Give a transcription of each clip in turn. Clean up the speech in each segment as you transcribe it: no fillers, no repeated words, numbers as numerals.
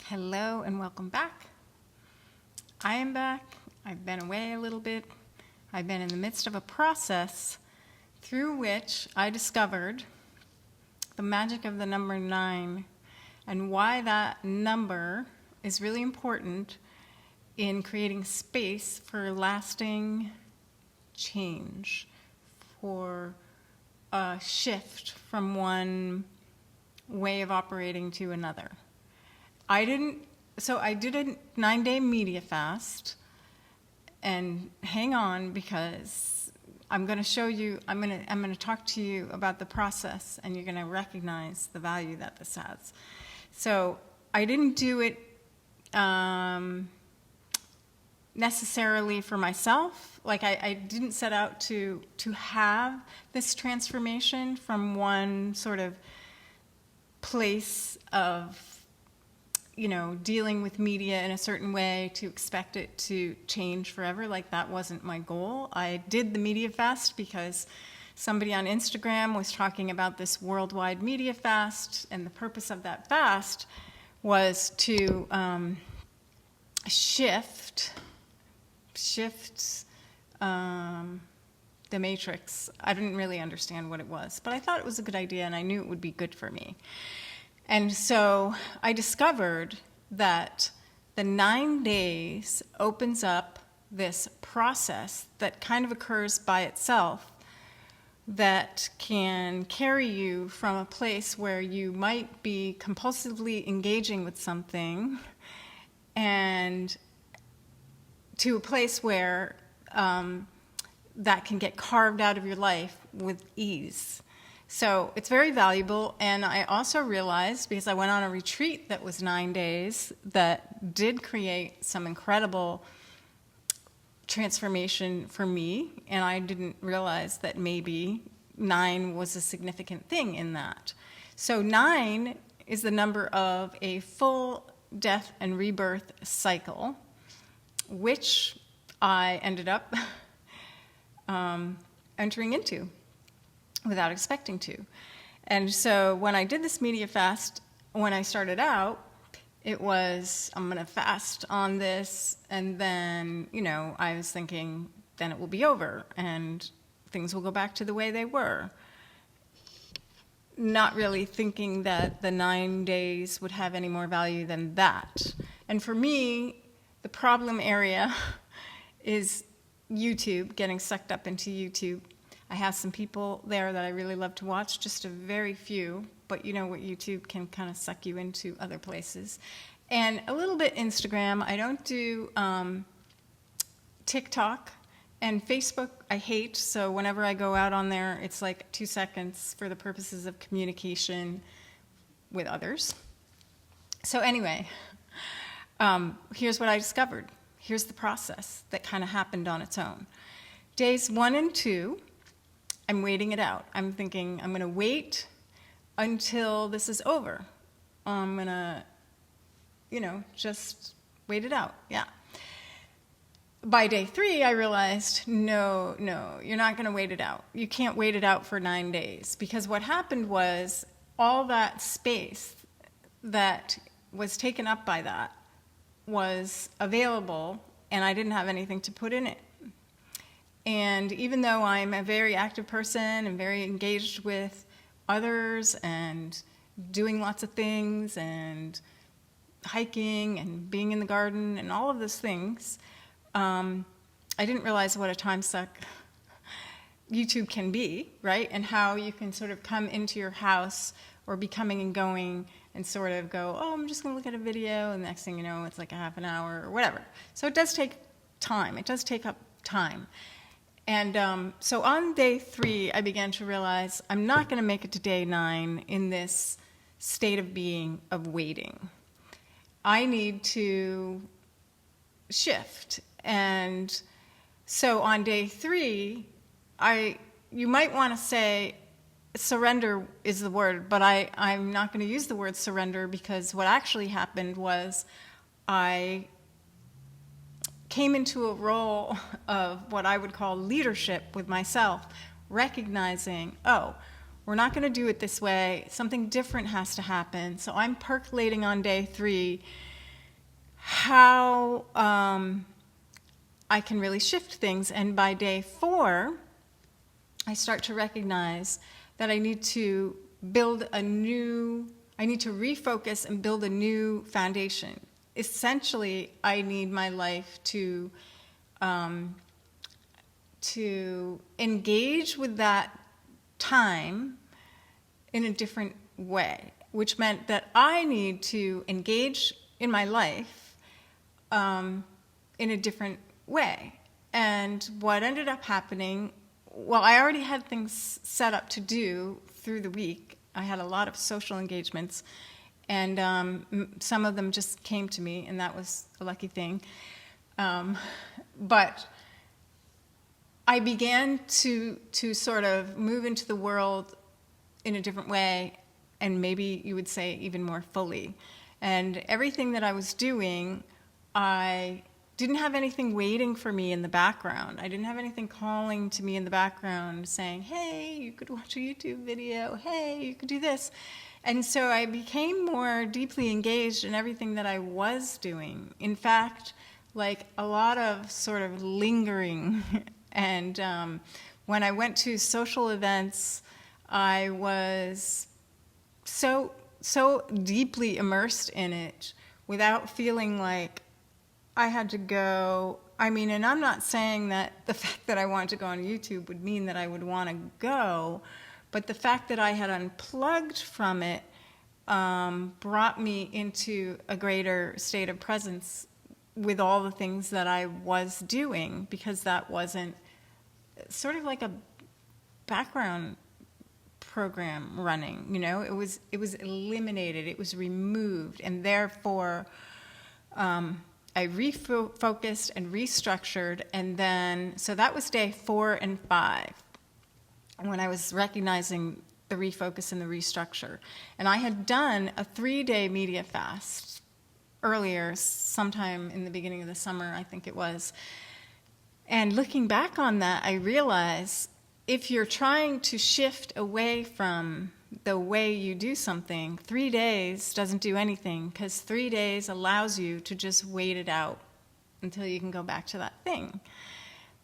Hello and welcome back. I am back. I've been away a little bit. I've been in the midst of a process through which I discovered the magic of the number 9 and why that number is really important in creating space for lasting change, for a shift from one way of operating to another. I did a 9-day media fast, and hang on, because I'm going to show you, I'm going to talk to you about the process, and you're going to recognize the value that this has. So I didn't do it necessarily for myself. Like I didn't set out to have this transformation from one sort of place of dealing with media in a certain way to expect it to change forever. Like, that wasn't my goal. I did the media fast because somebody on Instagram was talking about this worldwide media fast, and the purpose of that fast was to shift the matrix. I didn't really understand what it was, but I thought it was a good idea, and I knew it would be good for me. And so I discovered that the 9 days opens up this process that kind of occurs by itself that can carry you from a place where you might be compulsively engaging with something and to a place where that can get carved out of your life with ease. So it's very valuable, and I also realized, because I went on a retreat that was 9 days, that did create some incredible transformation for me, and I didn't realize that maybe 9 was a significant thing in that. So 9 is the number of a full death and rebirth cycle, which I ended up entering into without expecting to. And so when I did this media fast, when I started out, it was, I'm going to fast on this, and then, I was thinking, then it will be over, and things will go back to the way they were. Not really thinking that the 9 days would have any more value than that. And for me, the problem area is YouTube, getting sucked up into YouTube. I have some people there that I really love to watch, just a very few, but you know what, YouTube can kind of suck you into other places. And a little bit Instagram. I don't do TikTok, and Facebook I hate, so whenever I go out on there, it's like 2 seconds for the purposes of communication with others. So anyway, here's what I discovered. Here's the process that kind of happened on its own. Days 1 and 2, I'm waiting it out. I'm thinking, I'm going to wait until this is over. I'm going to, just wait it out. Yeah. By day 3, I realized, no, you're not going to wait it out. You can't wait it out for 9 days, because what happened was all that space that was taken up by that was available, and I didn't have anything to put in it. And even though I'm a very active person and very engaged with others and doing lots of things and hiking and being in the garden and all of those things, I didn't realize what a time suck YouTube can be, right? And how you can sort of come into your house or be coming and going and sort of go, oh, I'm just going to look at a video, and the next thing you know, it's like a half an hour or whatever. So it does take time. It does take up time. And so on day 3, I began to realize I'm not going to make it to day 9 in this state of being of waiting. I need to shift. And so on day 3, you might want to say surrender is the word, but I'm not going to use the word surrender, because what actually happened was I came into a role of what I would call leadership with myself, recognizing, oh, we're not going to do it this way. Something different has to happen. So I'm percolating on day 3 how I can really shift things. And by day 4, I start to recognize that I need to refocus and build a new foundation. Essentially, I need my life to engage with that time in a different way, which meant that I need to engage in my life in a different way. And what ended up happening, well, I already had things set up to do through the week. I had a lot of social engagements, and some of them just came to me, and that was a lucky thing. But I began to sort of move into the world in a different way, and maybe you would say even more fully. And everything that I was doing, I didn't have anything waiting for me in the background. I didn't have anything calling to me in the background saying, hey, you could watch a YouTube video. Hey, you could do this. And so I became more deeply engaged in everything that I was doing. In fact, like a lot of sort of lingering. And when I went to social events, I was so deeply immersed in it without feeling like I had to go. I mean, and I'm not saying that the fact that I wanted to go on YouTube would mean that I would want to go, but the fact that I had unplugged from it brought me into a greater state of presence with all the things that I was doing, because that wasn't sort of like a background program running, you know. It was eliminated, it was removed, and therefore I refocused and restructured. And then, so that was day 4 and 5, when I was recognizing the refocus and the restructure. And I had done a 3-day media fast earlier, sometime in the beginning of the summer, I think it was. And looking back on that, I realized if you're trying to shift away from the way you do something, 3 days doesn't do anything, because 3 days allows you to just wait it out until you can go back to that thing.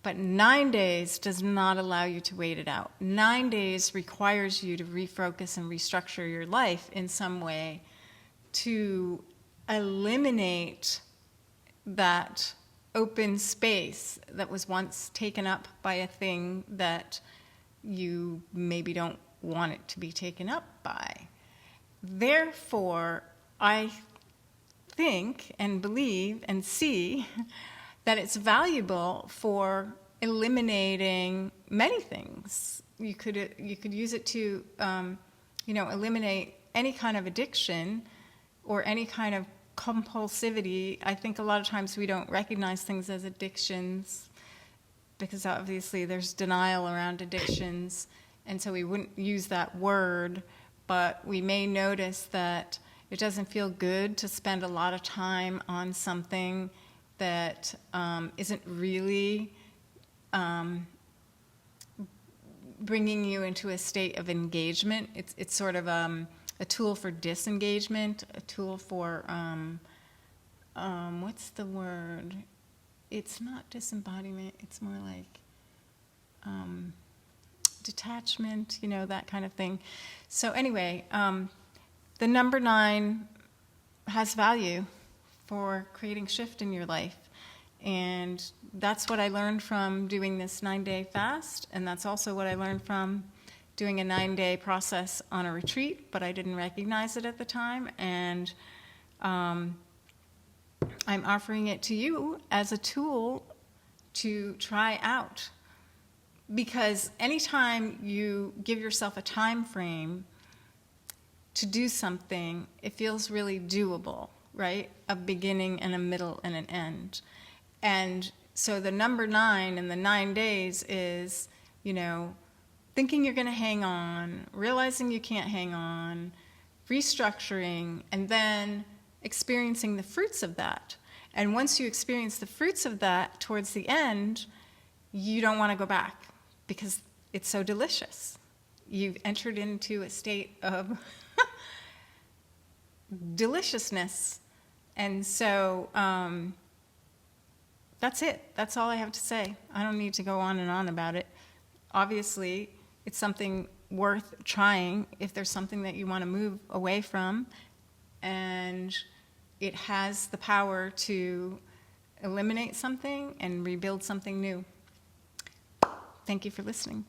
But 9 days does not allow you to wait it out. 9 days requires you to refocus and restructure your life in some way to eliminate that open space that was once taken up by a thing that you maybe don't want it to be taken up by. Therefore, I think and believe and see that it's valuable for eliminating many things. You could use it to eliminate any kind of addiction or any kind of compulsivity. I think a lot of times we don't recognize things as addictions because obviously there's denial around addictions, and so we wouldn't use that word, but we may notice that it doesn't feel good to spend a lot of time on something that isn't really bringing you into a state of engagement. It's sort of a tool for disengagement, a tool for, what's the word? It's not disembodiment, it's more like detachment, that kind of thing. So anyway, the number 9 has value for creating shift in your life. And that's what I learned from doing this 9-day fast, and that's also what I learned from doing a 9-day process on a retreat, but I didn't recognize it at the time, and I'm offering it to you as a tool to try out. Because anytime you give yourself a time frame to do something, it feels really doable, right? A beginning and a middle and an end. And so the number 9 in the 9 days is, thinking you're going to hang on, realizing you can't hang on, restructuring, and then experiencing the fruits of that. And once you experience the fruits of that towards the end, you don't want to go back because it's so delicious. You've entered into a state of deliciousness, And so that's it. That's all I have to say. I don't need to go on and on about it. Obviously, it's something worth trying if there's something that you want to move away from, and it has the power to eliminate something and rebuild something new. Thank you for listening.